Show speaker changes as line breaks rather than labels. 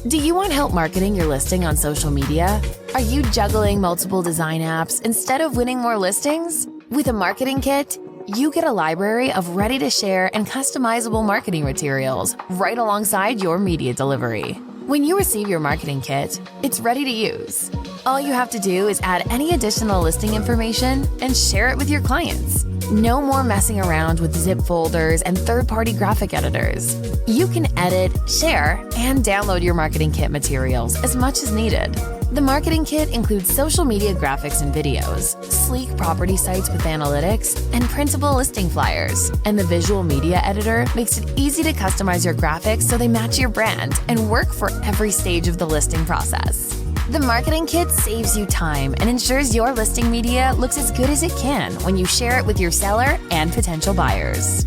Do you want help marketing your listing on social media? Are you juggling multiple design apps instead of winning more listings? With a marketing kit, you get a library of ready-to-share and customizable marketing materials right alongside your media delivery. When you receive your marketing kit, it's ready to use. All you have to do is add any additional listing information and share it with your clients. No more messing around with zip folders and third-party graphic editors. You can edit, share, and download your marketing kit materials as much as needed. The marketing kit includes social media graphics and videos, sleek property sites with analytics, and printable listing flyers. And the visual media editor makes it easy to customize your graphics so they match your brand and work for every stage of the listing process. The marketing kit saves you time and ensures your listing media looks as good as it can when you share it with your seller and potential buyers.